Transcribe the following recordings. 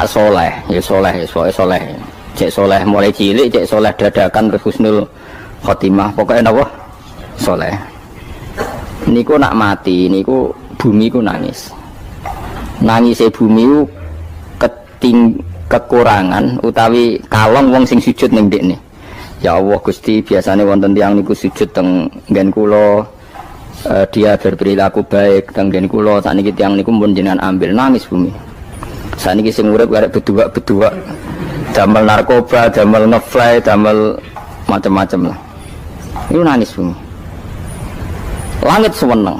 soleh, ya soleh, ya soleh. Cek soleh mulai cilik, cek soleh dadakan terus husnul khotimah. Pokoknya apa? Soleh. Niku nak mati, niku bumi ku nangis. Nangis bumi ku kekurangan utawi kalong wong sing sujud ning ndekne. Ya Allah Gusti, biasanya wonten tiyang niku sujud teng nggen kula, dia berperilaku baik teng nggen kula, sakniki tiyang niku pun jenengan ambil, nangis bumi. Sakniki sing urip arek bedua-bedua, damel narkoba, damel ngefly, damel macam-macam lah. Itu nangis bumi. Langit semeneng.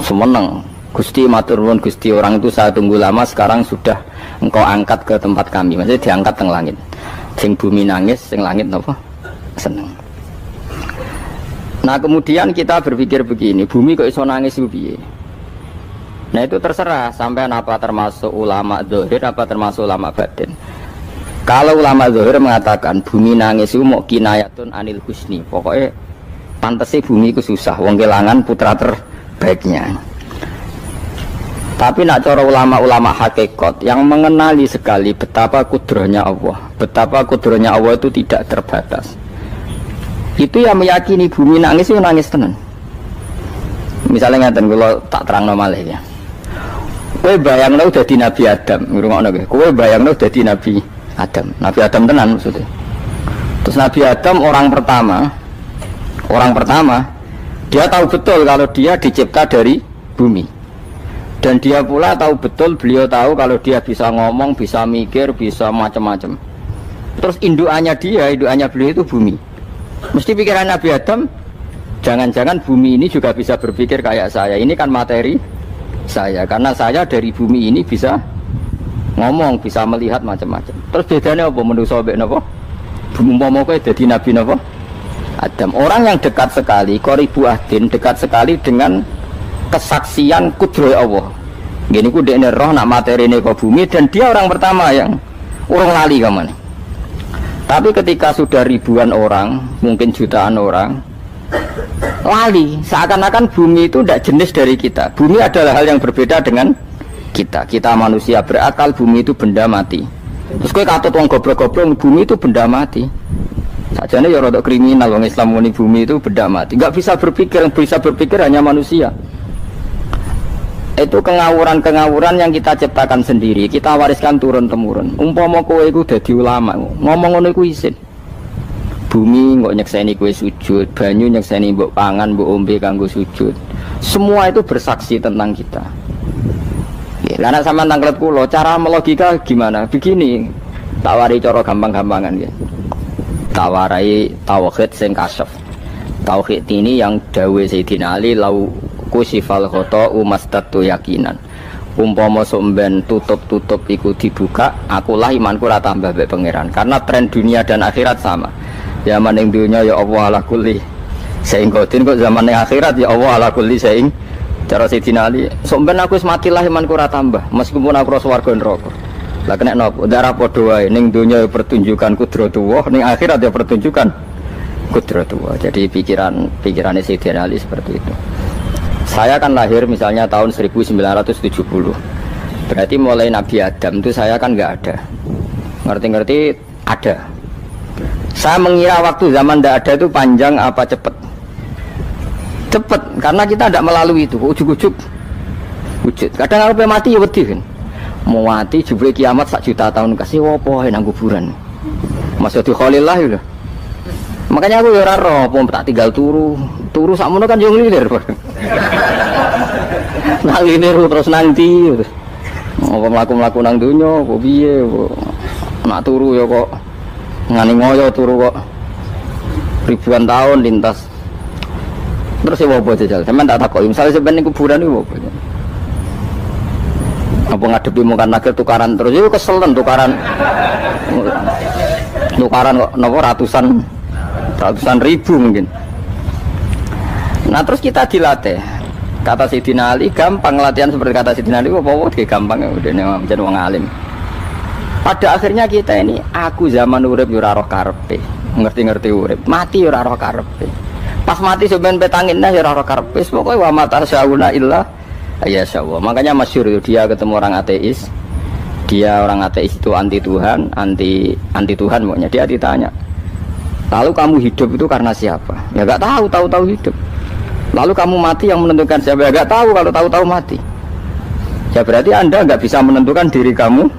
Semeneng. Gusti matur nuwun Gusti, orang itu saya tunggu lama, sekarang sudah engkau angkat ke tempat kami. Maksudnya diangkat teng langit. Sing bumi nangis, sing langit napa? Seneng. Nah, kemudian kita berpikir begini, bumi kok iso nangis ku piye? Nah, itu terserah sampean apa termasuk ulama zahir apa termasuk ulama batin. Kalau ulama zahir mengatakan bumi nangis itu mau kinayatun anil husni. Pokoknya pantese bumi ku susah, wong kelangan putra terbaiknya. Tapi nak cara ulama-ulama hakikat yang mengenali sekali betapa kudrahnya Allah, betapa kudrahnya Allah itu tidak terbatas. Itu yang meyakini bumi nangis itu nangis tenan. Misalnya ngaten kalau tak terangno malih ya. Kowe bayangno dadi Nabi Adam, ngrungokno kowe. Kowe bayangno dadi Nabi Adam. Nabi Adam tenan maksudnya. Terus Nabi Adam orang pertama dia tahu betul kalau dia dicipta dari bumi. Dan dia pula tahu betul, beliau tahu kalau dia bisa ngomong, bisa mikir, bisa macam-macam. Terus indukannya beliau itu bumi. Mesti pikiran Nabi Adam, jangan-jangan bumi ini juga bisa berpikir kayak saya. Ini kan materi saya, karena saya dari bumi ini bisa ngomong, bisa melihat macam-macam. Terus bedanya apa? Manusia mbek napa? Umpama kowe dadi Nabi napa? Adam. Orang yang dekat sekali, qoribu ahdin, dekat sekali dengan kesaksian kudrah Allah. Gini ku dekne roh nak materi ini ke bumi, dan dia orang pertama yang urung lali kamane. Tapi ketika sudah ribuan orang, mungkin jutaan orang, lali. Seakan-akan bumi itu tidak jenis dari kita. Bumi adalah hal yang berbeda dengan kita. Kita manusia berakal, bumi itu benda mati. Terus kowe katut wong goblok-goblok, bumi itu benda mati. Sajane ya rada kriminal wong Islam muni bumi itu benda mati. Enggak bisa berpikir, yang bisa berpikir hanya manusia. Itu kengawuran-kengawuran yang kita ciptakan sendiri, kita wariskan turun-temurun. Umpama kowe iku dadi ulama, ngomong ngono iku isin. Bumi kok nyekseni kowe sujud, banyu nyekseni mbok pangan, mbok ombe kanggo sujud. Semua itu bersaksi tentang kita. Ya, lah nek sampean tanglet kula, cara melogika gimana? Begini, tak wari cara gampang-gampangan ya. Tak warai tauhid sing kasyaf. Tauhid ini yang dawuh Sayyidina Ali lau kusifal khoto'u mastatu yakinan. Umpama somben tutup-tutup iku dibuka, akulah imanku ora tambah mbek pangeran. Karena tren dunia dan akhirat sama. Zaman ning dunia ya Allah ala kulli saing qadir, kok zaman ning akhirat ya Allah ala kulli saing. Cara Sayyidina Ali, somben aku wis mati lah imanku ora tambah, meskipun aku ora swarga neraka. Lah kena napa? Darah padha wae, ning dunia ya pertunjukan kudratullah, ning akhirat ya pertunjukan kudratullah. Jadi pikirannya Sayyidina Ali seperti itu. Saya kan lahir misalnya tahun 1970. Berarti mulai Nabi Adam itu saya kan nggak ada. Ngerti-ngerti ada. Saya mengira waktu zaman tidak ada itu panjang apa cepat? Cepat, karena kita tidak melalui itu. Ujuk-ujuk wujud. Kadang kalau mati ya wedi kan. Mau mati jebule kiamat 1 juta tahun kasih opo nang kuburan. Maksud Khalillah itu. Makanya aku ya ora roh, tak tinggal turu sakmono kan yo nglilir. Nang nglilir terus nanti. Apa mlaku-mlaku nang donya apa piye kok. Nak turu ya kok ngani ngoyo turu kok. Ribuan tahun lintas. Terus ya apa jajal? Sampeyan tak takoki, misale sampeyan ning kuburan iku apa? Apa ngadepi mungkar nakir tukaran terus itu kesel kan tukaran kok nopo ratusan ribu mungkin. Nah terus kita dilatih. Kata Sayyidina Ali gampang, latihan seperti kata Sayyidina Ali apa gampang ya udah menjadi wong alim. Pada akhirnya kita ini aku zaman urip yo ora roh karepe, ngerti-ngerti urip, mati yo ora roh karepe. Pas mati sampean petanginna yo ora roh karepe, pokoke wa matar sauna illa ya Allah. Makanya masyhur itu dia ketemu orang ateis. Dia orang ateis itu anti Tuhan, anti Tuhan pokoknya. Dia ditanya, lalu kamu hidup itu karena siapa? Ya nggak tahu, tahu-tahu hidup. Lalu kamu mati yang menentukan siapa? Ya nggak tahu, kalau tahu-tahu mati. Ya berarti Anda nggak bisa menentukan diri kamu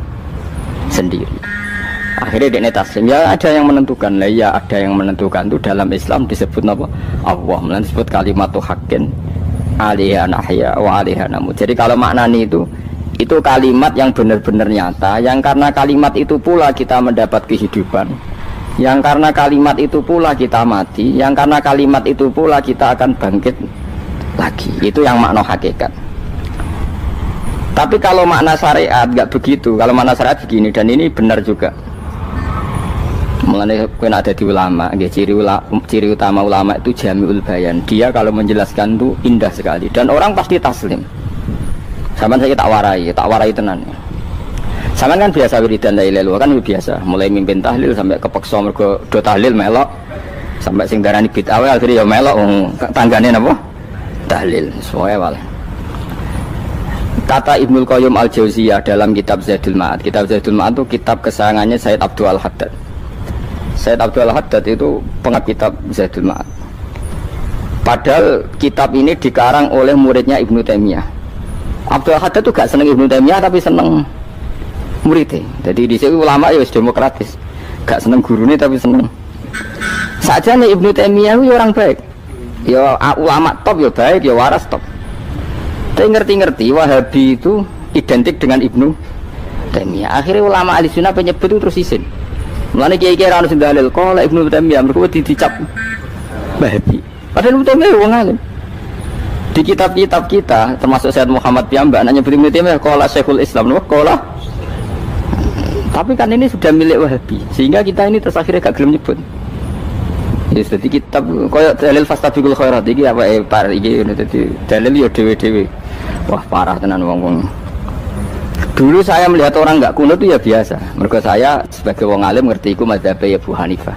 sendiri. Akhirnya dia taslim. Ya ada yang menentukan lah, ya ada yang menentukan itu dalam Islam disebut apa? Allah, disebut kalimat haqqin alaiha nahya wa alaiha namut. Jadi kalau maknanya itu kalimat yang benar-benar nyata, yang karena kalimat itu pula kita mendapat kehidupan, yang karena kalimat itu pula kita mati, yang karena kalimat itu pula kita akan bangkit lagi. Itu yang makna hakikat. Tapi kalau makna syariat nggak begitu. Kalau makna syariat begini, dan ini benar juga. Mengenai kena ada di ulama, ciri utama ulama itu jami'ul bayan. Dia kalau menjelaskan itu indah sekali dan orang pasti taslim. Sama saya tak warai tenan. Sama kan biasa wiridan la ilaha illallah kan biasa, mulai mimpin tahlil sampai kepeksa mergo do tahlil melok, sampai sing darani bid'ah akhirnya ya melok tanggane napa? Tahlil. Soale wae. Kata Ibnul Qayyim Al-Jauziyah dalam kitab Zadul Ma'ad. Kitab Zadul Ma'ad itu kitab kesayangannya Sayyid Abdul Al-Haddad. Sayyid Abdul Al-Haddad itu pengarang kitab Zadul Ma'ad. Padahal kitab ini dikarang oleh muridnya Ibnu Taimiyah. Abdul Al-Haddad itu gak seneng Ibnu Taimiyah tapi seneng muridnya. Jadi di sini ulama ya demokratis. Gak seneng gurunya tapi seneng. Saja nih Ibnu Taimiyah itu orang baik. Ya ulama top ya baik, ya waras top. Tapi ngerti-ngerti Wahabi itu identik dengan Ibnu Taimiyah. Akhirnya ulama ahli sunnah penyebut itu terus isin. Mulane kiai-kiai ra ono sing dalil kala Ibnu Taimiyah mergo dicap Wahabi. Padahal Ibnu Taimiyah wong alim. Di kitab-kitab kita termasuk Sayyid Muhammad piyambak nanya Ibnu Taimiyah kala Syekhul Islam no kala. Tapi kan ini sudah milik Wahabi sehingga kita ini terus akhirnya gak gelem nyebut. Ya jadi kitab koyo dalil fastabiqul khairat iki apa par iki dadi dalil yo dhewe-dhewe. Wah parah tenan wong-wong. Dulu saya melihat orang enggak kunut itu ya biasa. Mergo saya sebagai wong alim ngerti iku mazhab Abu Hanifah.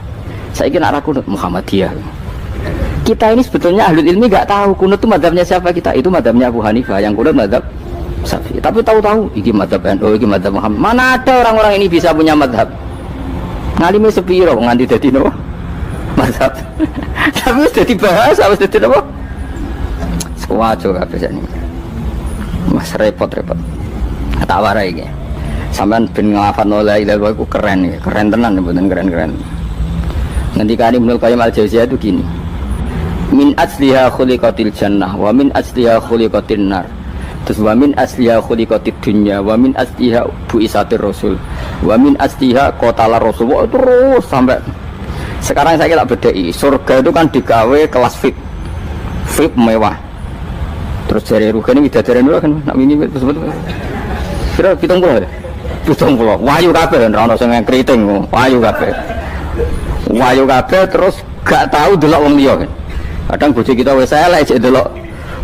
Saiki nek ra kunut Muhammadiyah. Kita ini sebetulnya ahlul ilmi enggak tahu kunut itu mazhabnya siapa kita. Itu mazhabnya Abu Hanifah, yang kunut mazhab Syafi'i. Tapi tahu-tahu iki mazhab NU, iki mazhab Muhammad. Mana ada orang-orang ini bisa punya mazhab? Ngalime sepiro nganti dadi no mazhab. Tapi wis dadi bahasa, wis dadi apa? Sewajo kabeh jane. Mas repot-repot. Tak warai iki. Sampeyan ben nglafadzno la ilaha illallah iku keren iki. Keren tenan mboten keren-keren. Ngendikane Ibnu Qayyim Al-Jauziyah itu gini. Min asliha khuliqatil jannah wa min asliha khuliqatin nar. Terus wa min asliha khuliqatid dunya wa min asliha bu'isatir rasul wa min asliha qatala rasul. Terus sampai sekarang saya tak bedai. Surga itu kan digawe kelas VIP mewah. Terus dari Rugani widadari dulu kan nak mini betul-betul. Kira 70 ya? 70. Wahyu kabeh ora ono sing kriting, wahyu kabeh. Wahyu kabeh terus gak tahu delok wong liya kan. Kadang bojo kita wis elek jek delok.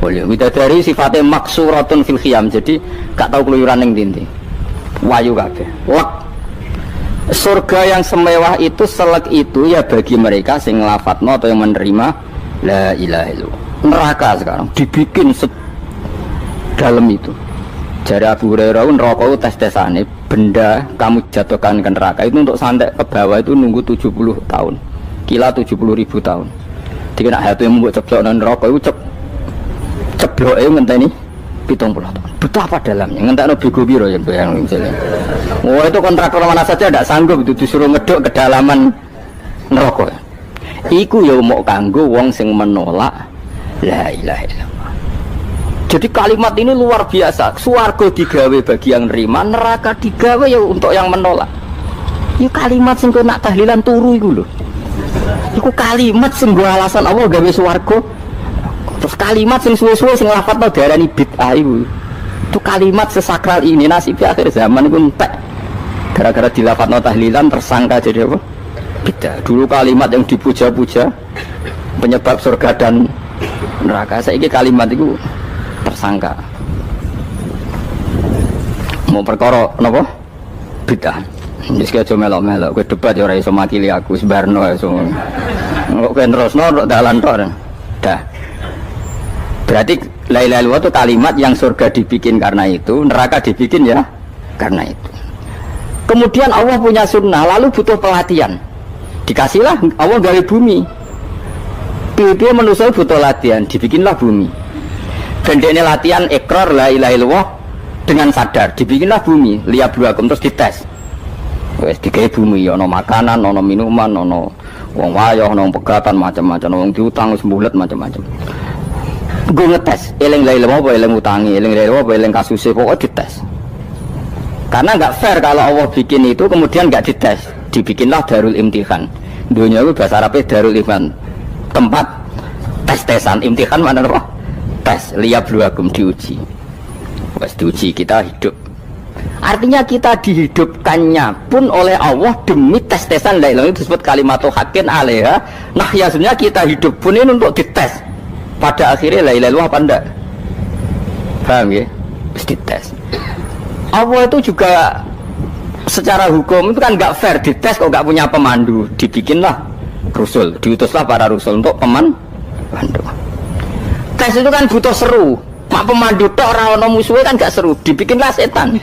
Oh ya widadari sifatnya maksuratun fil khiyam. Jadi gak tahu keluyuran ning ndi. Wahyu kabeh. Lek surga yang semewah itu selek itu ya bagi mereka sing nglafatno atau yang menerima la ilaha illallah. Neraka sekarang dibikin dalam itu. Jari Abu Hurairah neraka itu tes-tesane benda kamu jatuhkan ke neraka itu untuk santai ke bawah itu nunggu 70 tahun. Kila 70.000 tahun. Jadi nak hatu yang membuat ceblok neraka itu ceblok itu ngenteni 70 tahun. Betapa dalamnya ngentekno bego piro ya bayang misalnya. Wah itu kontraktor mana saja tidak sanggup itu disuruh ngeduk kedalaman neraka. Iku ya mau kanggo wong sing menolak la ilaha illallah. Jadi kalimat ini luar biasa. Swarga digawe bagi yang nerima, neraka digawe ya untuk yang menolak. Ini kalimat sing nak tahlilan turu iku lho. Iku kalimat sing nggo alasan Allah gawe swarga. Terus kalimat sing suwe-suwe sing lafadzno diarani bid'ah iku. Itu kalimat sesakral ini nasibnya akhir zaman iku entek. Gara-gara dilafadzno tahlilan tersangka jadi apa? Bid'ah. Dulu kalimat yang dipuja-puja penyebab surga dan neraka, saiki kalimat itu tersangka. Mau perkara napa? Bid'ah. Wis aja melok-melok, kowe debat ya ora iso makili aku sebarno iso. Kok kowe terusno dalan tok. Dah. Berarti la ilaha illallah itu kalimat yang surga dibikin karena itu, neraka dibikin ya karena itu. Kemudian Allah punya sunnah, lalu butuh pelatihan. Dikasihlah Allah gawe bumi. Piye manusia butuh latihan, dibikinlah bumi. Dan ini latihan ikrar la ilaha illallah dengan sadar, dibikinlah bumi, liyabluwakum, terus dites. Wes digawe bumi, ono makanan, ono minuman, ono wong wayah, ono pegatan macam-macam, wong diutang sembulet macam-macam. Gue ngetes, eling la ilaha illallah apa eling utangi, eling la ilaha illallah apa eling kasuse, pokoknya dites. Karena nggak fair kalau Allah bikin itu kemudian nggak dites, dibikinlah darul imtihan. Dunia itu bahasa Arabnya darul imtihan, tempat tes-tesan. Imtihan mana apa? Tes, liyabluwakum, diuji. Wes diuji, kita hidup. Artinya kita dihidupkannya pun oleh Allah demi tes-tesan la ilaha, itu disebut kalimatu haqqin alaiha. Nah ya sebenarnya kita hidup pun ini untuk dites. Pada akhirnya la ilaha illallah apa enggak? Paham ya? Terus dites. Allah itu juga secara hukum itu kan nggak fair, dites kok nggak punya pemandu, dibikinlah Rasul, diutuslah para Rasul untuk pemandu. Tes itu kan butuh seru, mak pemandu tok ora ono musuhe kan gak seru, dibikinlah setan.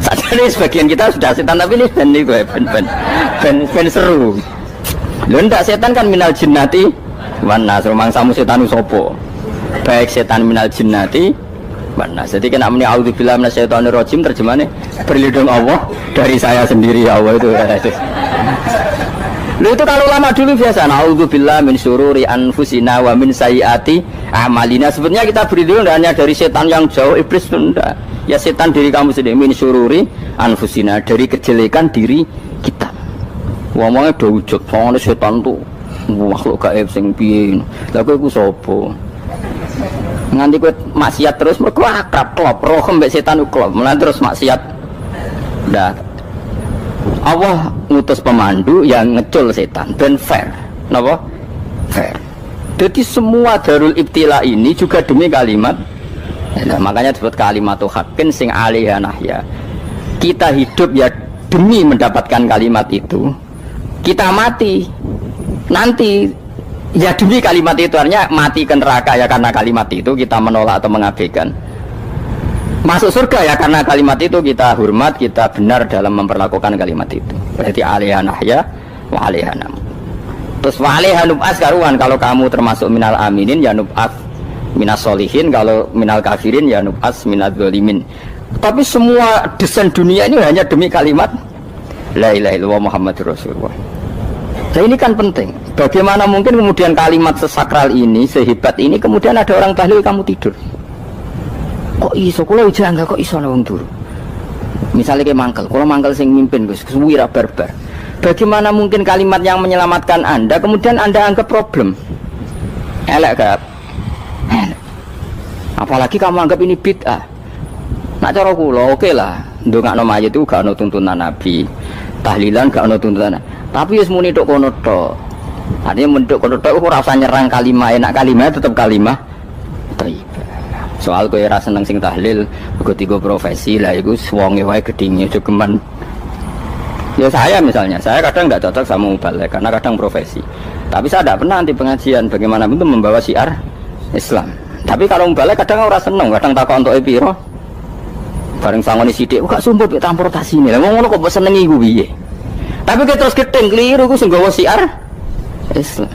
Saat ini sebagian kita sudah setan, tapi ini ben seru. Lho ndak, setan kan minal jinnati wan nas, mangsamu setan sopo. Baik setan minal jinnati wan nas. Jadi kena muni auzubillahi minasyaitonir rajim, terjemahnya berlindung Allah dari saya sendiri, ya Allah itu. Lu itu kalau lama dulu biasa, naudzubillah min syururi anfusina wa min sayyiati a'malina. Sebenarnya kita berlindung hanya dari setan yang jauh, iblis pun enggak. Ya setan diri kamu sendiri, min syururi anfusina, dari kejelekan diri kita. Ngomongnya udah wujud, soalnya setan tuh makhluk gaib sing piye. Lah kowe iku sapa? Nganti kowe maksiat terus mergo akrab klop, roh mbek setan klop, mulai terus maksiat. Dah Allah ngutus pemandu yang ngecul setan dan fair. Napa? Fair. Jadi semua darul ibtila ini juga demi kalimat. Nah, makanya disebut kalimatu haqqin sing alaiha nahya. Kita hidup ya demi mendapatkan kalimat itu. Kita mati nanti ya demi kalimat itu, artinya mati ke neraka ya karena kalimat itu kita menolak atau mengabaikan. Masuk surga ya karena kalimat itu kita hormat, kita benar dalam memperlakukan kalimat itu. Berarti alaiha nahya wa alaiha nam. Terus wa alaiha nub'as karuan, kalau kamu termasuk minal aminin ya nub'as minas solihin, kalau minal kafirin ya nub'as minaz zalimin. Tapi semua desain dunia ini hanya demi kalimat la ilaha illallah Muhammadur Rasulullah. Nah ini kan penting. Bagaimana mungkin kemudian kalimat sesakral ini, sehebat ini, kemudian ada orang tahlil kamu tidur. Kok iso kula janggal kok iso ana wong turu. Misale ke mangkel, kula mangkel sing mimpin Gus, suwira barbar. Bagaimana mungkin kalimat yang menyelamatkan Anda kemudian Anda anggap problem? Elek gak? Apalagi kamu anggap ini bid'ah. Nak cara kula oke lah, ndongakno mayit itu gak ono tuntunan Nabi. Tahlilan gak ono tuntunan. Tapi wis muni tok kono tok. Artinya menduk kono tok ora usah nyerang kalimat, enak kalimat tetap kalimat thayyibah. Soal kowe ra seneng sing tahlil, mergo tiga profesi lah iku wonge wae gedhinge jogeman. Ya saya misalnya, saya kadang enggak cocok sama mubalek karena kadang profesi. Tapi saya tidak pernah anti pengajian, bagaimana itu membawa syiar Islam. Tapi kalau mubalek kadang ora seneng, kadang takon entuk piro. Bareng sangone sithik, kok sumput mek transportasi ini. Lah ngono kok mbok senengi iku piye? Tapi kita terus gedeng keliru iku sing gawa syiar Islam.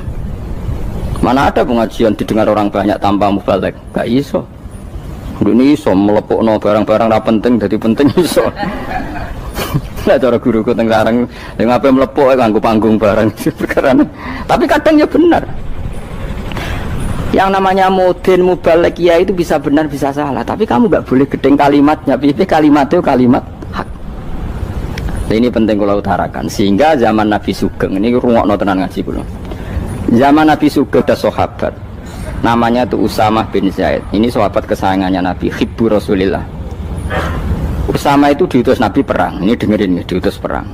Mana ada pengajian didengar orang banyak tanpa mubalek? Gak iso. Ini iso melepokno barang-barang ra penting jadi penting iso. Lah cara guruku teng sareng ning ape melepok kanggo panggung barang perkara. Tapi kadang ya benar. Yang namanya mudin mubalek ya itu bisa benar bisa salah, tapi kamu enggak boleh gedeng kalimatnya. Piye kalimat itu kalimat hak. Ini penting kula utarakan sehingga zaman Nabi Sugeng ini rungokno tenan ngaji kula. Zaman Nabi Sugeng ada sahabat namanya tuh Usamah bin Zaid. Ini sahabat kesayangannya Nabi, hibbu Rasulillah. Usama itu diutus Nabi perang. Ini dengerin ya, diutus perang.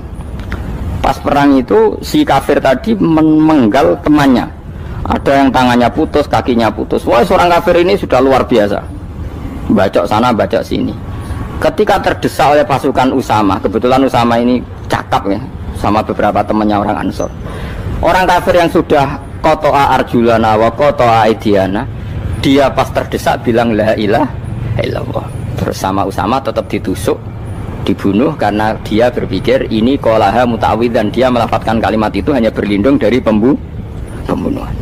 Pas perang itu si kafir tadi menggal temannya. Ada yang tangannya putus, kakinya putus. Wah, seorang kafir ini sudah luar biasa. Bacok sana, bacok sini. Ketika terdesak oleh pasukan Usama, kebetulan Usama ini cakap ya, sama beberapa temannya orang Ansor. Orang kafir yang sudah kotoa arjulana wa kotoa aidiana, dia pas terdesak bilang la ilaha illallah. Terus sama Usama tetap ditusuk Dibunuh karena dia berpikir ini qolaha muta'awid, dan dia melafadzkan kalimat itu hanya berlindung dari pembunuhan.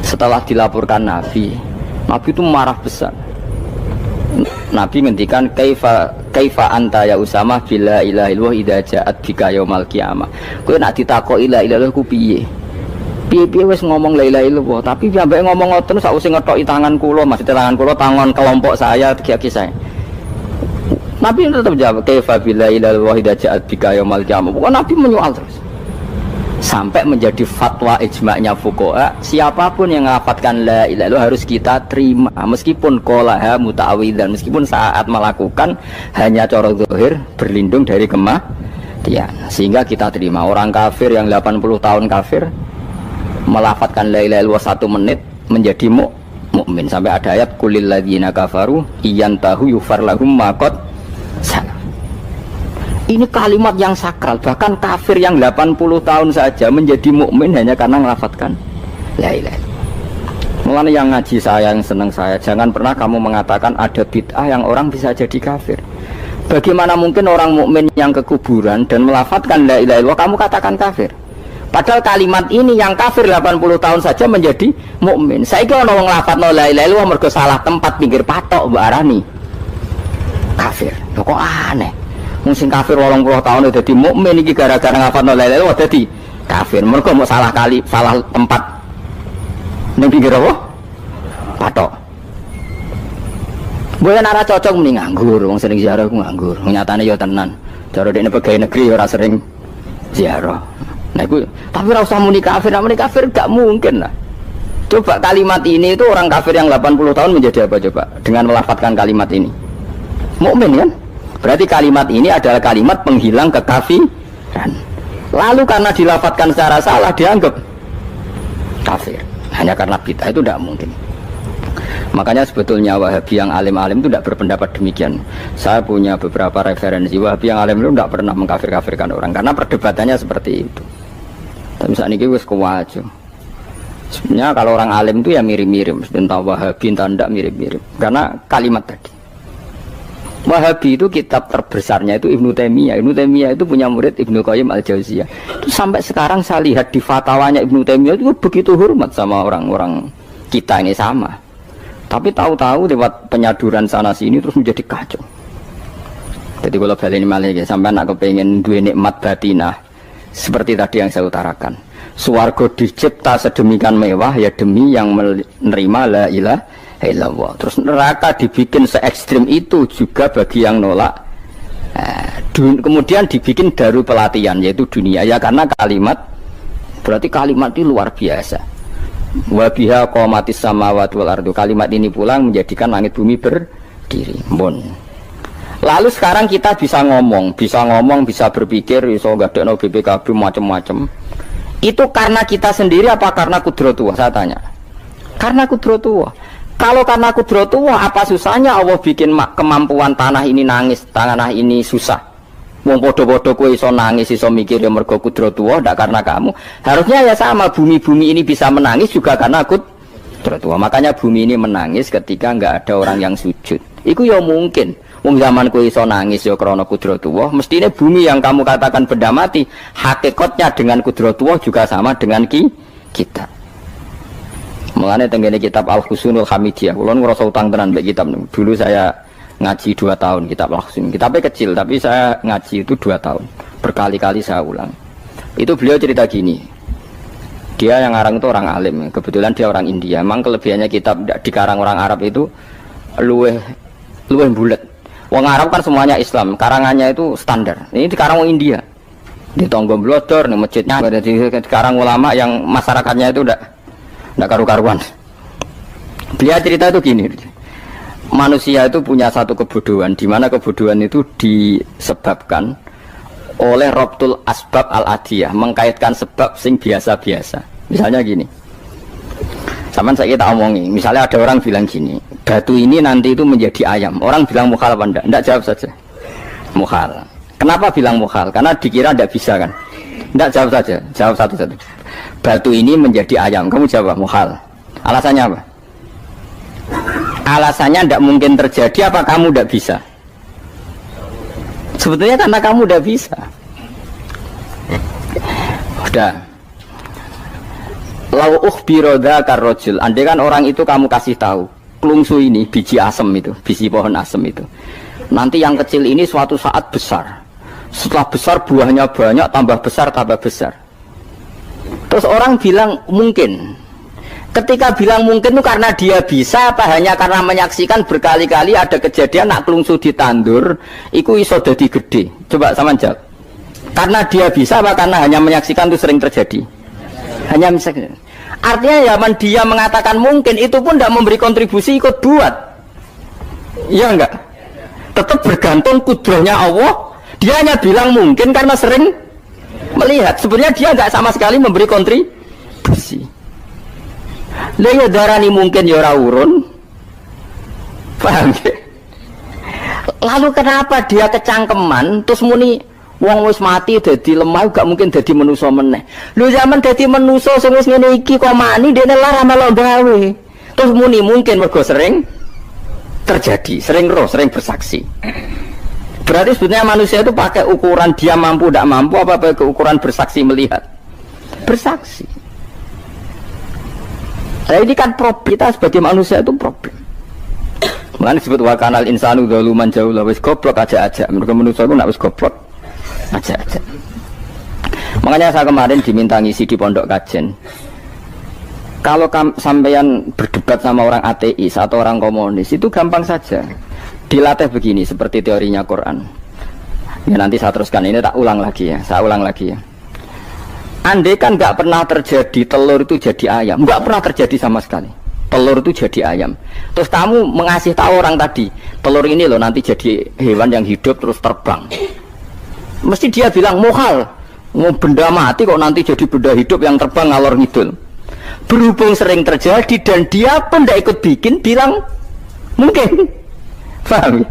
Setelah dilaporkan Nabi itu marah besar. Nabi ngendikan kaifa anta ya Usamah bila ilaha illallah idza ja'at bika yaumal qiyamah. Kowe nek ditakoki la ilaha illallah ku piye? Piye-piye wis ngomong la ilaha illallah, tapi sampai ngomong ngoten sakwise ngethoki tangan kula, maksudnya tangan kula tangan kelompok saya, kaki saya. Nabi tetap jawab kaifa bila ilaha illallah idza ja'at bika yaumal qiyamah. Pokoknya Nabi menyoal terus. Sampai menjadi fatwa ijma'nya fuqaha, siapapun yang melafadzkan la ilaha illallah harus kita terima meskipun qolaha muta'awwidzan, meskipun saat melakukan hanya cara zahir berlindung dari kematian, sehingga kita terima. Orang kafir yang 80 tahun kafir melafadzkan la ilaha illallah 1 menit menjadi mukmin. Sampai ada ayat qulil ladzina kafaru iyantahu yufar lahum ma qad salaf. Ini kalimat yang sakral, bahkan kafir yang 80 tahun saja menjadi mukmin hanya karena melafadzkan la ilaha illallah. Mulanya yang ngaji saya, yang senang saya, jangan pernah kamu mengatakan ada bid'ah yang orang bisa jadi kafir. Bagaimana mungkin orang mukmin yang ke kuburan dan melafadzkan la ilaha illallah kamu katakan kafir? Padahal kalimat ini yang kafir 80 tahun saja menjadi mukmin. Saiki ana wong nglafadzno la ilaha illallah mergo salah tempat pinggir patok mbok arani kafir. Lho kok aneh. Sing kafir 80 tahun dadi mukmin iki gara-gara ngafalno la ilaha illallah dadi kafir. Mergo mau salah tempat ning pinggir apa? Patok. Boyo nek cocok muni nganggur, wong sering ziarah ku nganggur. Nyatane ya tenan. Cara dekne pegawai negeri ora sering ziarah. Nah iku tapi ora usah muni kafir, muni kafir gak mungkin lah. Coba kalimat ini itu orang kafir yang 80 tahun menjadi apa coba dengan melafadzkan kalimat ini? Mukmin kan? Berarti kalimat ini adalah kalimat penghilang kekafiran. Lalu karena dilafadzkan secara salah dianggap kafir. Hanya karena bid'ah itu tidak mungkin. Makanya sebetulnya Wahabi yang alim-alim itu tidak berpendapat demikian. Saya punya beberapa referensi Wahabi yang alim itu tidak pernah mengkafir-kafirkan orang karena perdebatannya seperti itu. Tapi saat ini wis kuwajo. Sebenarnya kalau orang alim itu ya mirip-mirip, entah Wahabi entah tidak mirip-mirip. Karena kalimat tadi. Wahabi itu kitab terbesarnya itu Ibnu Taimiyah. Ibnu Taimiyah itu punya murid Ibnu Qayyim Al-Jauziyah. Itu sampai sekarang saya lihat di fatwanya Ibnu Taimiyah itu begitu hormat sama orang-orang kita ini sama. Tapi tahu-tahu lewat penyaduran sana sini terus menjadi kacau. Jadi kalau balik ini malah sampai nak kepengen dua nikmat batinah seperti tadi yang saya utarakan. Swarga dicipta sedemikian mewah ya demi yang menerima la ilaha illallah. Terus neraka dibikin se ekstrim itu juga bagi yang nolak. Kemudian dibikin daru pelatihan yaitu dunia ya karena kalimat berarti kalimat itu luar biasa. Wa biha qamatis samawati wal ardu. Kalimat ini pulang menjadikan langit bumi berdiri. Bon. Lalu sekarang kita bisa ngomong, bisa berpikir, bisa ngadekno BPKB macam-macam. Itu karena kita sendiri apa karena kudratullah? Saya tanya. Karena kudratullah. Kalau karena kudratullah, apa susahnya Allah bikin kemampuan tanah ini nangis, tanah ini susah. Wong podo-podo kowe iso nangis, iso mikir ya mergo kudratullah, ndak karena kamu. Harusnya ya sama, bumi-bumi ini bisa menangis juga karena kudratullah. Makanya bumi ini menangis ketika enggak ada orang yang sujud. Iku ya mungkin. Wong zaman kowe iso nangis ya krana kudratullah, mestine bumi yang kamu katakan benda mati, hakikatnya dengan kudratullah juga sama dengan kita. Mulane tenggene kitab Al-Husunul Hamidiyah, kula ngrasa utang tenan mbek kitab niku. Dulu saya ngaji 2 tahun kitab Al-Husun. Kitabnya kecil tapi saya ngaji itu 2 tahun. Berkali-kali saya ulang. Itu beliau cerita gini. Dia yang ngarang itu orang alim, kebetulan dia orang India. Memang kelebihannya kitab dikarang orang Arab itu luweh bulet. Wong Arab kan semuanya Islam, karangannya itu standar. Ini dikarang orang India. Di Tonggo Blodor, di masjidnya ada dikarang ulama yang masyarakatnya itu tidak karu-karuan. Beliau cerita itu gini, manusia itu punya satu kebodohan, di mana kebodohan itu disebabkan oleh Robtul Asbab Al-Adiyah, mengkaitkan sebab sing biasa-biasa. Misalnya gini, sama saya kita omongi, misalnya ada orang bilang gini, batu ini nanti itu menjadi ayam. Orang bilang mukhal apa enggak? Enggak, jawab saja. Mukhal. Kenapa bilang mukhal? Karena dikira enggak bisa kan? Enggak, jawab saja. Jawab satu-satu. Batu ini menjadi ayam. Kamu jawab mukhal. Alasannya apa? Alasannya enggak mungkin terjadi apa kamu enggak bisa? Sebetulnya karena kamu udah bisa. Udah. Lau ukhbiro dzakar rajul. Andai kan orang itu kamu kasih tahu, klungsu ini biji asem itu, biji pohon asem itu. Nanti yang kecil ini suatu saat besar. Setelah besar buahnya banyak, tambah besar, tambah besar. Terus orang bilang mungkin. Ketika bilang mungkin itu karena dia bisa apa hanya karena menyaksikan berkali-kali ada kejadian nak klungsu ditandur iku iso dadi gede. Coba sama jawab. Karena dia bisa apa karena hanya menyaksikan itu sering terjadi? Hanya menyaksikan. Artinya zaman dia mengatakan mungkin itu pun tidak memberi kontribusi ikut buat. Iya enggak? Tetap bergantung kudrahnya Allah. Dia hanya bilang mungkin karena sering melihat. Sebenarnya dia enggak sama sekali memberi kontribusi. Lah ya darani mungkin ya ora urun. Paham ya? Lalu kenapa dia kecangkeman terus muni wong wis mati dadi lemah gak mungkin dadi manusa meneh. Lho zaman dadi manusa sing wis ngene iki kok mani dene lara malah gawe. Terus muni mungkin mergo sering terjadi, sering roh, sering bersaksi. Berarti sebenarnya manusia itu pakai ukuran dia mampu tidak mampu apa pakai ukuran bersaksi melihat? Bersaksi. Nah ini kan problem, kita sebagai manusia itu problem. Makanya disebut wakanal insanu zaluman jauh lah wis goblok aja. Mereka manusia itu nak wis goblok aja. Makanya saya kemarin diminta ngisi di pondok kajen. Kalau sampeyan berdebat sama orang ateis atau orang komunis itu gampang saja. Dilatih begini seperti teorinya Quran. Ya nanti saya teruskan ini tak ulang lagi ya. Saya ulang lagi ya. Andai kan nggak pernah terjadi telur itu jadi ayam, nggak pernah terjadi sama sekali. Telur itu jadi ayam. Terus kamu mengasih tahu orang tadi, telur ini loh nanti jadi hewan yang hidup terus terbang. Mesti dia bilang muhal, mau benda mati kok nanti jadi benda hidup yang terbang ngalor ngidul. Berhubung sering terjadi dan dia pun tidak ikut bikin, bilang mungkin. Paham ya?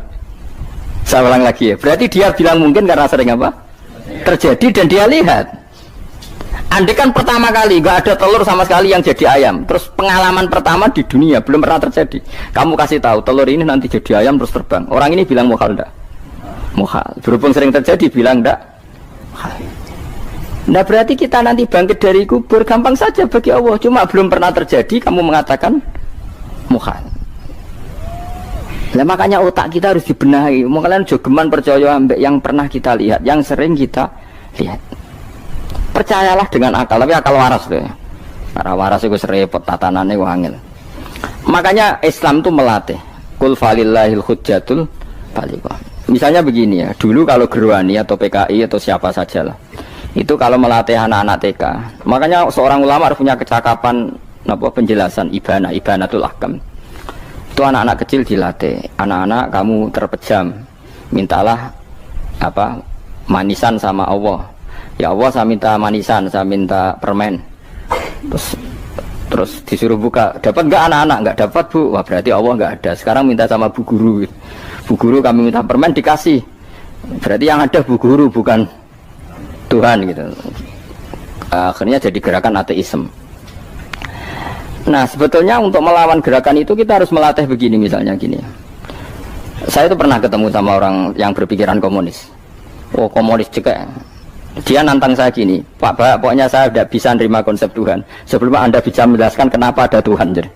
Saya ulang lagi ya. Berarti dia bilang mungkin karena sering apa? Terjadi dan dia lihat. Andai kan pertama kali nggak ada telur sama sekali yang jadi ayam, terus pengalaman pertama di dunia belum pernah terjadi. Kamu kasih tahu telur ini nanti jadi ayam terus terbang. Orang ini bilang muhal enggak? Muhal. Berhubung sering terjadi bilang enggak? Nah berarti kita nanti bangkit dari kubur gampang saja bagi Allah. Cuma belum pernah terjadi kamu mengatakan muhal. Nah makanya otak kita harus dibenahi. Mau kalian jogeman percaya ambek yang pernah kita lihat, yang sering kita lihat. Percayalah dengan akal, tapi akal waras tuh ya. Para waras itu serempet tatanannya wangil. Makanya Islam itu melatih. Qul falillahil hujjatul balighah. Misalnya begini ya, dulu kalau Gerwani atau PKI atau siapa saja lah, itu kalau melatih anak-anak TK, makanya seorang ulama harus punya kecakapan penjelasan ibanatul ahkam. Itu anak-anak kecil dilatih. Anak-anak kamu terpejam, mintalah manisan sama Allah. Ya Allah saya minta manisan, saya minta permen. Terus disuruh buka, dapat nggak anak-anak? Nggak dapat bu, wah berarti Allah nggak ada. Sekarang minta sama bu guru. Bu guru kami minta permen dikasih. Berarti yang ada bu guru bukan Tuhan gitu. Akhirnya jadi gerakan ateisme. Nah sebetulnya untuk melawan gerakan itu kita harus melatih begini misalnya gini. Saya itu pernah ketemu sama orang yang berpikiran komunis. Oh komunis juga. Dia nantang saya gini, Pak, pokoknya saya tidak bisa nerima konsep Tuhan sebelum Anda bisa menjelaskan kenapa ada Tuhan. Jadi,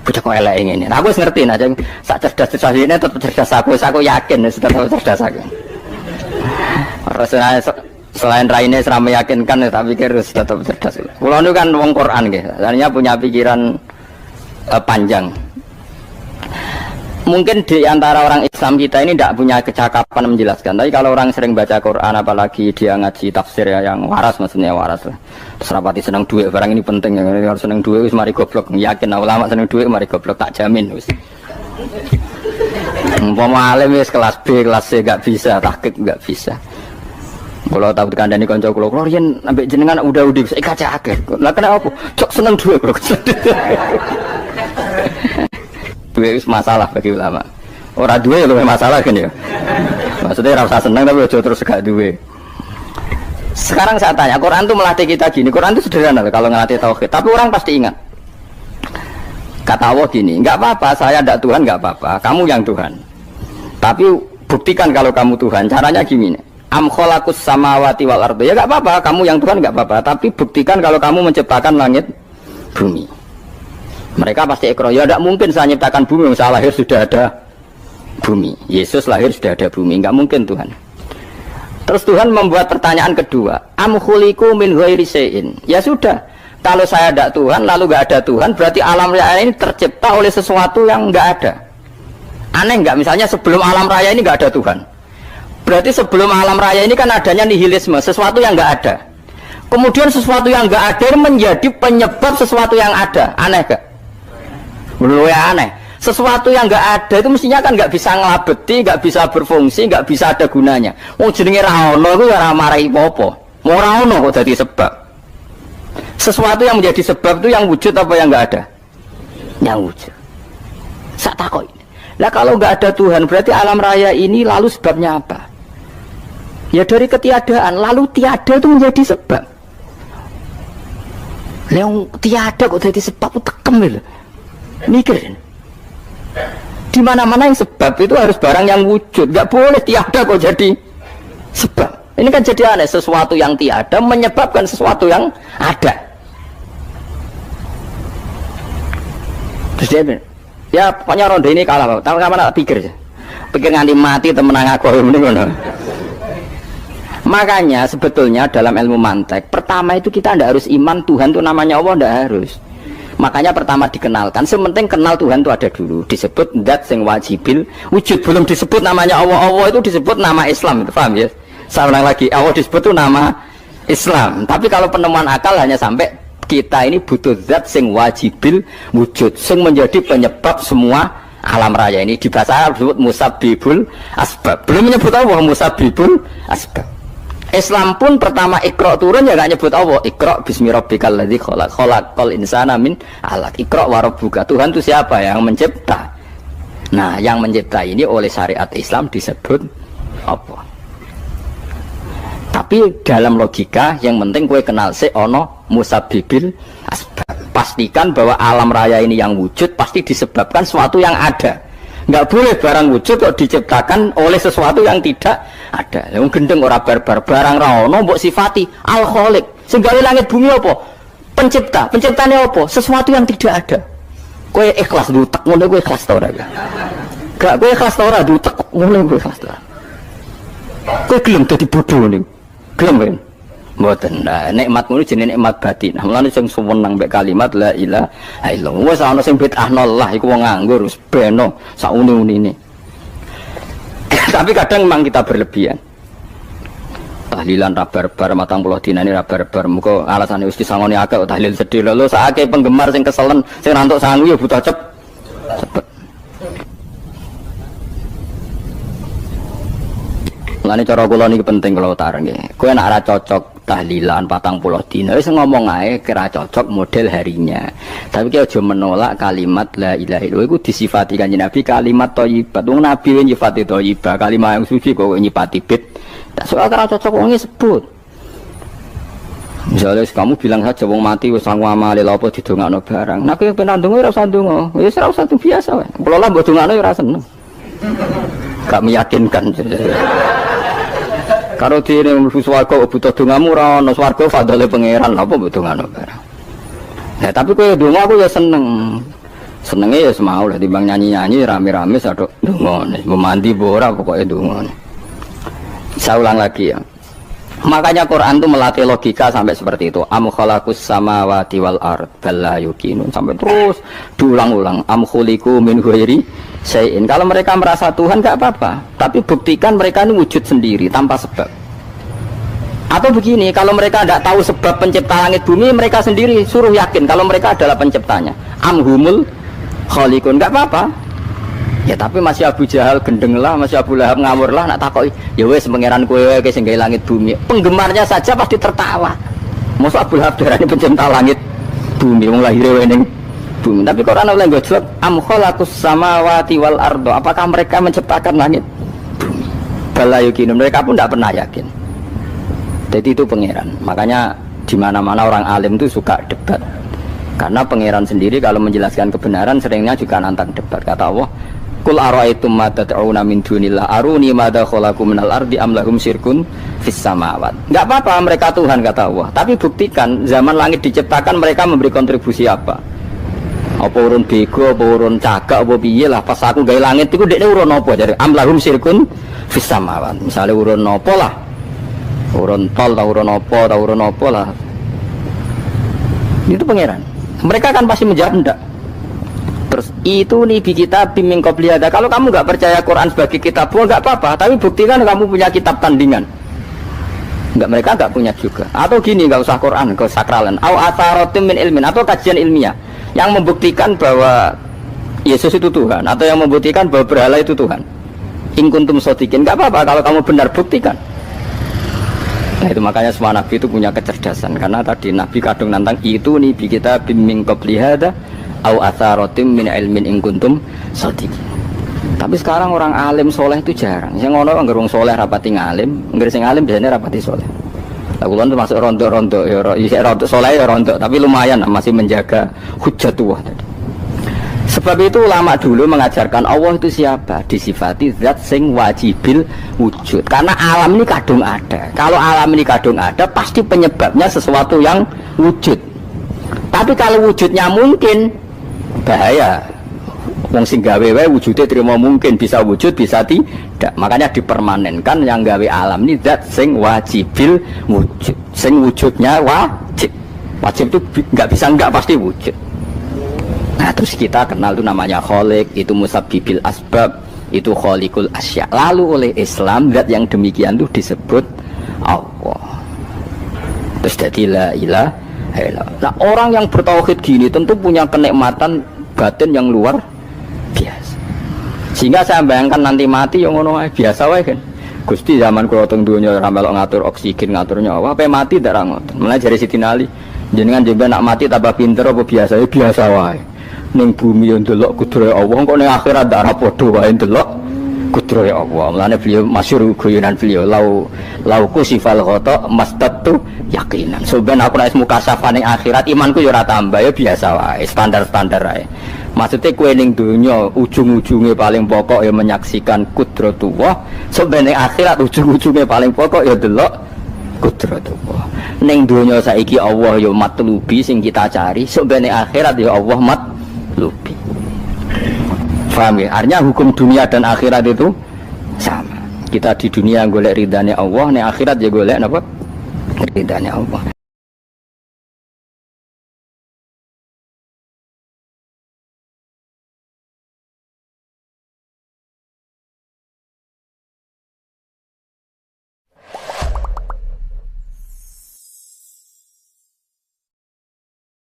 bocah kok elek ini. Nah, aku ngerti aja, sak cerdas ini tetap cerdas aku yakin tetap cerdas aku. Selain raine serama meyakinkan, tapi harus tetap cerdas. Kulo itu kan wong Quran gitu, artinya punya pikiran panjang. Mungkin di antara orang Islam kita ini tidak punya kecakapan menjelaskan. Tapi kalau orang sering baca Quran, apalagi dia ngaji tafsir ya, yang waras maksudnya waras lah. Terus rapati senang duit, barang ini penting. Kalau senang duit, wis mari goblok. Yakin ulama senang duit, mari goblok tak jamin. Umpama alim wis kelas B, kelas C gak bisa, tahqiq gak bisa. Kalau tahu dikandani kanca kula, kula riyen ambek jenengan udah saya kaca akeh. Lah kenapa? Cok seneng duit kok. Duit masalah bagi ulama. Orang duit lebih masalah kan ya. Maksudnya rasa senang tapi ojo terus gak duit. Sekarang saya tanya, Quran itu melatih kita gini. Quran itu sederhana kalau ngelatih tauhid. Tapi orang pasti ingat. Kata Allah gini, nggak apa-apa, saya tidak Tuhan nggak apa-apa. Kamu yang Tuhan. Tapi buktikan kalau kamu Tuhan. Caranya gini, am khalaqus samawati wal ardo. Ya enggak apa-apa, kamu yang Tuhan enggak apa-apa, tapi buktikan kalau kamu menciptakan langit bumi. Mereka pasti ikrar, ya enggak mungkin saya menciptakan bumi, saya lahir sudah ada bumi. Yesus lahir sudah ada bumi, enggak mungkin Tuhan. Terus Tuhan membuat pertanyaan kedua, am khuliqu min ghairi syai'in. Ya sudah, kalau saya tidak Tuhan, lalu nggak ada Tuhan, berarti alam raya ini tercipta oleh sesuatu yang nggak ada. Aneh nggak? Misalnya sebelum alam raya ini nggak ada Tuhan, berarti sebelum alam raya ini kan adanya nihilisme, sesuatu yang nggak ada. Kemudian sesuatu yang nggak ada menjadi penyebab sesuatu yang ada. Aneh nggak? Menurut ya aneh. Sesuatu yang nggak ada itu mestinya kan nggak bisa ngelabeti, nggak bisa berfungsi, nggak bisa ada gunanya. Wong jenenge ra ono iku ora marai apa-apa. Mau ra ono kok jadi sebab. Sesuatu yang menjadi sebab itu yang wujud apa yang nggak ada? Yang wujud. Sak takoi. Lah kalau nggak ada Tuhan berarti alam raya ini lalu sebabnya apa? Ya dari ketiadaan, lalu tiada itu menjadi sebab. Yang tiada kok jadi sebab itu tekem lho. Mikir. Di mana-mana yang sebab itu harus barang yang wujud, nggak boleh tiada kok jadi sebab. Ini kan jadi aneh, sesuatu yang tiada menyebabkan sesuatu yang ada. Terus dia bilang, ya pokoknya ronde ini kalah, tahu kapan tak pikir aja, pikir nganti mati temenang aku ini ngono. Makanya sebetulnya dalam ilmu mantek, pertama itu kita tidak harus iman Tuhan itu namanya Allah, tidak harus. Makanya pertama dikenalkan, sementing kenal Tuhan itu ada dulu. Disebut zat sing wajibil wujud, belum disebut namanya Allah. Allah itu disebut nama Islam, itu paham ya? Saya ulang lagi, Allah disebut itu nama Islam. Tapi kalau penemuan akal hanya sampai kita ini butuh zat sing wajibil wujud, sing menjadi penyebab semua alam raya ini. Di bahasa Arab disebut musabbibul asbab. Belum menyebut Allah musabbibul asbab. Islam pun pertama Iqra turun ya gak nyebut Allah. Iqra bismi rabbikal ladzi khalaq, khalaqal insana min 'alaq. Iqra wa rabbuka. Tuhan itu siapa? Yang mencipta. Nah, yang mencipta ini oleh syariat Islam disebut apa? Tapi dalam logika yang penting kowe kenal sik ana musabbibil asbab. Pastikan bahwa alam raya ini yang wujud pasti disebabkan sesuatu yang ada. Nggak boleh barang wujud kok diciptakan oleh sesuatu yang tidak ada. Yang gendeng ora barbar, barang ra ono mbok sifati al khaliq. Sing gawe langit bumi apa? Pencipta. Penciptane apa? Sesuatu yang tidak ada. Kowe ikhlas dutek ngono kowe ikhlas ta ora? Gak kowe ikhlas ta ora dutek ngono kowe ikhlas ta. Kowe gelem dadi bodho niku. Gelem kan? Mboten. Nah, nikmat ngono jenenge nikmat batin. Mulane sing suweneng mbek kalimat la ilaha illallah. Wis ana sing bid'ahnallah iku wong nganggur wis beno sak uni-unine. Tapi kadang memang kita berlebihan. Tahlilan ra barbar 40 dinane ra barbar. Muga alasane wis disangoni akeh tahlil sedih lho sakake penggemar sing keselen sing rantuk sangu ya butuh cepet. Lani cara kula niki penting kula utar nggih. Kowe nek ora cocok tahlilan 40 dina wis ngomong ae kira cocok model harinya. Tapi ki aja menolak kalimat la ilaha illallah iku disifati Kanjeng Nabi kalimat thayyibat. Wong Nabi nyifati thayyibah, kalimat yang suci kok nyifati bid. Tak soal kira cocok wong sebut. Misalnya kamu bilang saja wong mati wis sangu amale lha apa didongakno barang. Nek kowe pengen ndonga ora usah ndonga. Wis ora usah biasa wae. Kula lah mbok dongakno ya ora seneng. Gak meyakinkan. Karo dene mlebu swarga butuh dongamu ora ono swarga fadhole pangeran apa mbok dongano barang. Nah tapi kowe donga aku ya seneng. Senenge ya semau lah timbang nyanyi-nyanyi rame-rame sadok donga. Mau mandi apa ora pokoke donga. Saya ulang lagi ya. Makanya Quran itu melatih logika sampai seperti itu. Am khalaqus samawati wal ard bal la yuqinun sampai terus diulang-ulang. Am khuliqu min ghairi syai'in. Kalau mereka merasa Tuhan enggak apa-apa, tapi buktikan mereka ini wujud sendiri tanpa sebab. Atau begini, kalau mereka tidak tahu sebab pencipta langit bumi, mereka sendiri suruh yakin kalau mereka adalah penciptanya. Am humul khaliqun, enggak apa-apa. Ya tapi masih Abu Jahal gendeng lah, masih Abu Lahab ngawur lah, nak takoki ya wes pangeran kowe wae sing gawe langit bumi. Penggemarnya saja pasti tertawa. Mosok Abu Lahab darane pencipta langit bumi, wong lahir wae ning bumi. Tapi Quran oleh nggo jawab am khalaqus samawati wal ardo. Apakah mereka menciptakan langit bumi? Bala yakin, mereka pun tidak pernah yakin. Jadi itu pangeran. Makanya di mana-mana orang alim itu suka debat. Karena pangeran sendiri kalau menjelaskan kebenaran seringnya juga nantang debat. Kata Allah Qul ara'aytum ma tad'una min dunillah aruni madza khalaqu minal ardi am lahum syirkun fis samawat. Enggak apa-apa mereka Tuhan kata Allah, tapi buktikan zaman langit diciptakan mereka memberi kontribusi apa? Apa urun bego, apa urun cagak, apa piye lah pas aku gawe langit iku dekne urun apa jare am lahum syirkun fis samawat. Misale urun apa lah? Urun tol ta urun apa lah. Itu pangeran. Mereka kan pasti menjawab enggak. Terus itu nih bi kitab biming qobliyada. Kalau kamu nggak percaya Quran sebagai kitab, nggak apa-apa. Tapi buktikan kamu punya kitab tandingan. Mereka nggak punya juga. Atau gini, nggak usah Quran, nggak usah sakralan. Au atharotim min ilmin, atau kajian ilmiah yang membuktikan bahwa Yesus itu Tuhan, atau yang membuktikan bahwa berhala itu Tuhan. In kuntum shodiqin, nggak apa-apa kalau kamu benar buktikan. Nah itu makanya semua Nabi itu punya kecerdasan. Karena tadi Nabi kadung nantang itu nih bi kitab biming qobliyada au atharatim min ilmin in kuntum shodiqin. Tapi sekarang orang alim soleh itu jarang. Yang ngono anggere wong soleh rapati ngalim, anggere sing alim biasanya rapati soleh. Lah kula termasuk rontok-rontok ya rontok soleh ya rontok, tapi lumayan masih menjaga hujjatullah tadi. Sebab itu ulama dulu mengajarkan Allah itu siapa? Disifati zat sing wajibil wujud. Karena alam ini kadung ada. Kalau alam ini kadung ada, pasti penyebabnya sesuatu yang wujud. Tapi kalau wujudnya mungkin bahaya. Wong sing gawe wae wujude terima mungkin bisa wujud bisa tidak. Makanya dipermanenkan yang gawe alam ini zat sing wajibil wujud. Sing wujudnya wajib. Wajib itu enggak bisa enggak pasti wujud. Nah terus kita kenal itu namanya khaliq, itu musabbibil asbab, itu khaliqul asya. Lalu oleh Islam zat yang demikian itu disebut Allah. Terus jadi la ilaha illallah. Nah orang yang bertauhid gini tentu punya kenikmatan batin yang luar biasa. Sehingga saya bayangkan nanti mati yang ngono biasa wae kan. Gusti zaman kula teng donya ora melok ngatur oksigen, ngatur nyawa, apa mati ndak ra ngoten. Mulai jare Siti Ali, jenengan jembe nak mati tambah pinter apa biasa? Ya biasa wae. Ning bumi yo ndelok kudrohe Allah, kok ning akhirat ndak ra padha wae ndelok kudrohe Allah. Mulane beliau masyhur guyonan beliau lau kusifal ghata mastatu yakinan. Soben aku nek mukasafah ning akhirat imanku yo ora tambah ya biasa wae, standar-standar wae. Maksudnya kue ning dunya ujung-ujungnya paling pokok ya menyaksikan kudratullah. Soben ning akhirat ujung-ujungnya paling pokok ya delok kudratullah. Ning dunya saiki Allah ya matlubi sing kita cari, soben ning akhirat ya Allah matlubi. Paham ya? Artinya hukum dunia dan akhirat itu sama. Kita di dunia golek ridhanya Allah, ning akhirat ya golek napa? Ridhanya Allah.